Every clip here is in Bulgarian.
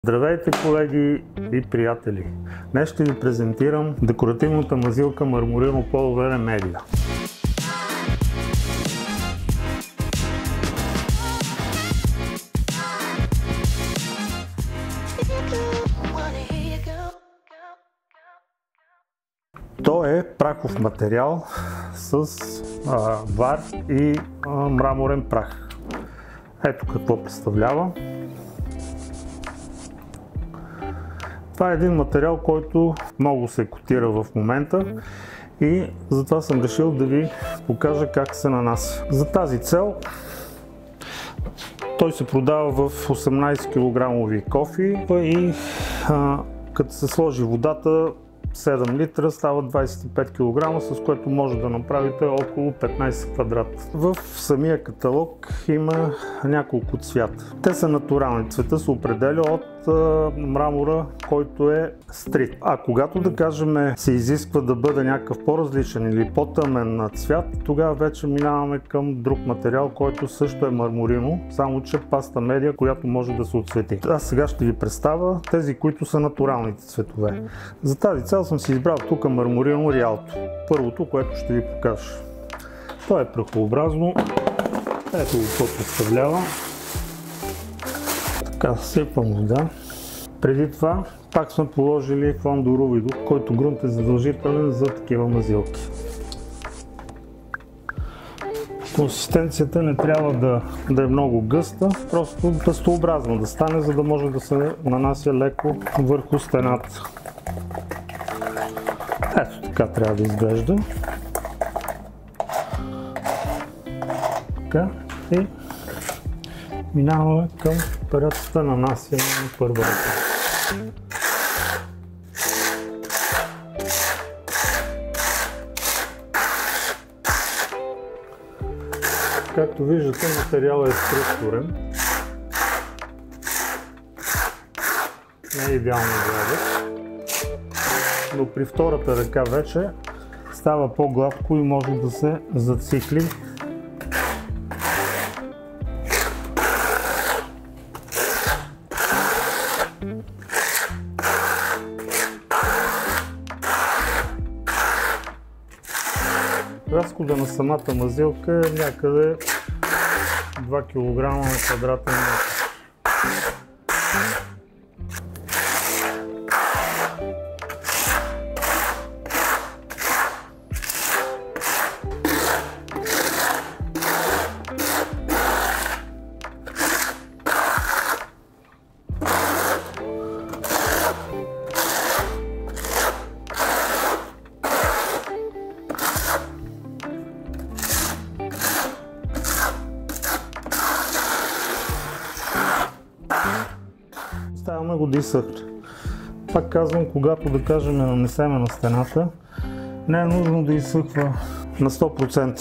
Здравейте, колеги и приятели! Днес ще ви презентирам декоративната мазилка Marmorino Polvere Media. То е прахов материал с вар и мраморен прах. Ето какво представлява. Това е един материал, който много се котира в момента и затова съм решил да ви покажа как се нанася. За тази цел той се продава в 18 кг кофи и като се сложи водата 7 литра става 25 кг, с което може да направите около 15 квадрата. В самия каталог има няколко цвята. Те са натурални. Цвета се определя от мрамора, който е стрит. А когато, да кажем, се изисква да бъде някакъв по-различен или по-тъмен цвят, тогава вече минаваме към друг материал, който също е марморино, само че паста медия, която може да се отцвети. Аз сега ще ви представя тези, които са натуралните цветове. За тази цел съм си избрал тук Marmorino Rialto. Първото, което ще ви покажа. То е прахообразно. Ето го какво представлява. Така, сипвам вода. Преди това пак сме положили фондо рувидо, който грунт е задължителен за такива мазилки. Консистенцията не трябва да е много гъста, просто пастообразно да стане, за да може да се нанася леко върху стената. Ето така трябва да изглежда. Така и минаваме към периодата на нанасяне на първа ръка. Както виждате, материалът е структурен. Не е идеално гладък, но при втората ръка вече става по-гладко и може да се зацикли. Разхода на самата мазилка е някъде 2 кг на квадратен метър. Ставаме го да изсъхне. Пак казвам, когато, да кажем, нанесеме на стената, не е нужно да изсъхва на 100%.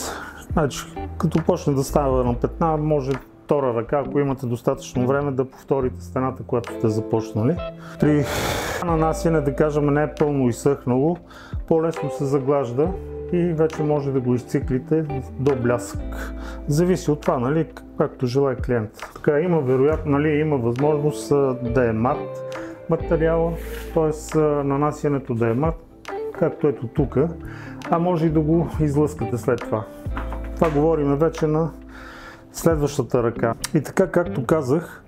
Значи, като почне да става на петна, може втора ръка, ако имате достатъчно време, да повторите стената, която сте започнали. При нанасяне, да кажем, не е пълно изсъхнало, по-лесно се заглажда и вече може да го изциклите до блясък. Зависи от това, нали, както желае клиент. Така, има вероятно, нали, има възможност да е мат материала, т.е. нанасянето да е мат, както ето тук, а може и да го излъскате след това. Това говорим вече на следващата ръка. И така, както казах,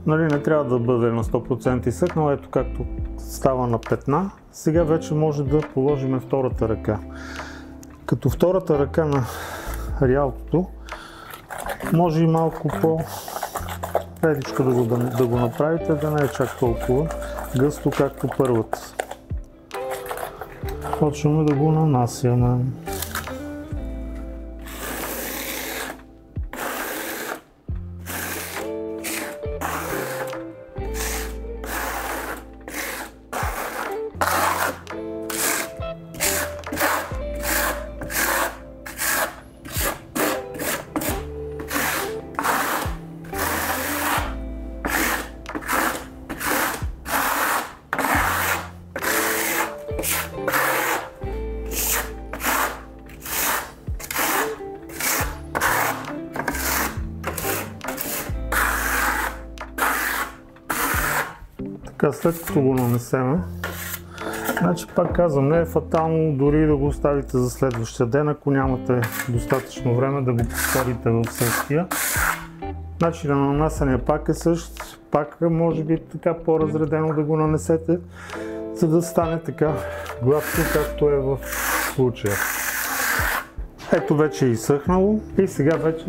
нали, не трябва да бъде на 100% изсъхнал, ето както става на петна. Сега вече може да положим втората ръка. Като втората ръка на Rialto може и малко по-редичко да го направите, да не е чак толкова гъсто, както първата. Почваме да го нанасяме. Така, след като го нанесем, значи пак казвам, не е фатално дори да го оставите за следващия ден, ако нямате достатъчно време да го повторите в същия. Начинът на нанасяне пак е същ, пак може би така по-разредено да го нанесете, за да стане така гладко, както е в случая. Ето вече е изсъхнало и сега вече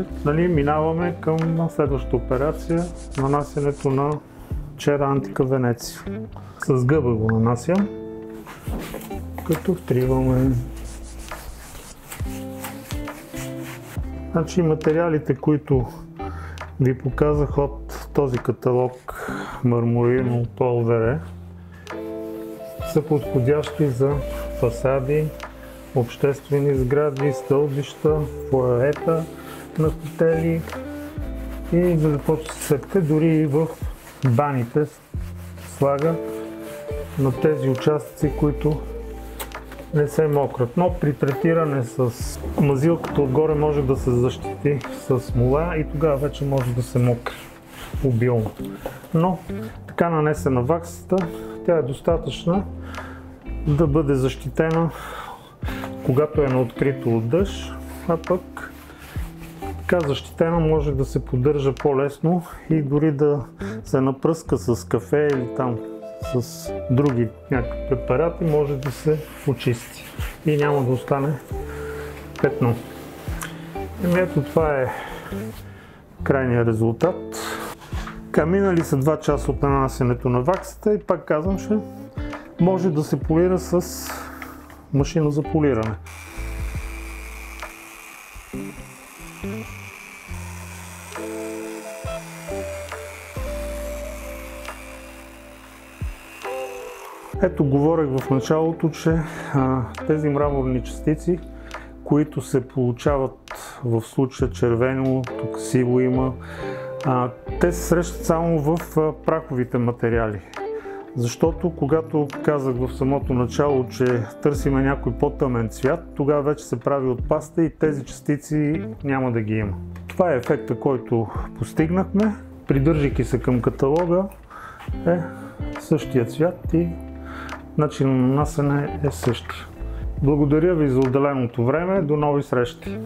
минаваме към следващата операция, нанасянето на Cera Antica Venezia. С гъба го нанасям, като втриваме. Значи материалите, които ви показах от този каталог Marmorino от Olvere, са подходящи за фасади, обществени сгради, стълбища, фоайета на хотели и за да почувствате, дори и в баните слага на тези участъци, които не се мокрят. Но при третиране с мазилката отгоре може да се защити с смола и тогава вече може да се мокри обилно. Но така нанесена ваксата, тя е достатъчна да бъде защитена, когато е на открито от дъжд, а пък така защитена може да се поддържа по-лесно и дори да се напръска с кафе или там с други някакви препарати, може да се очисти и няма да остане петно. Ето това е крайният резултат. Минали са 2 часа от нанасянето на ваксата и пак казвам, че може да се полира с машина за полиране. Ето, говорех в началото, че тези мраморни частици, които се получават в случая червено, тук сиво има, те се срещат само в праховите материали. Защото когато казах в самото начало, че търсиме някой по-тъмен цвят, тогава вече се прави от паста и тези частици няма да ги има. Това е ефекта, който постигнахме. Придържайки се към каталога, е същия цвят и начинът на нанасяне е същия. Благодаря ви за отделеното време. До нови срещи!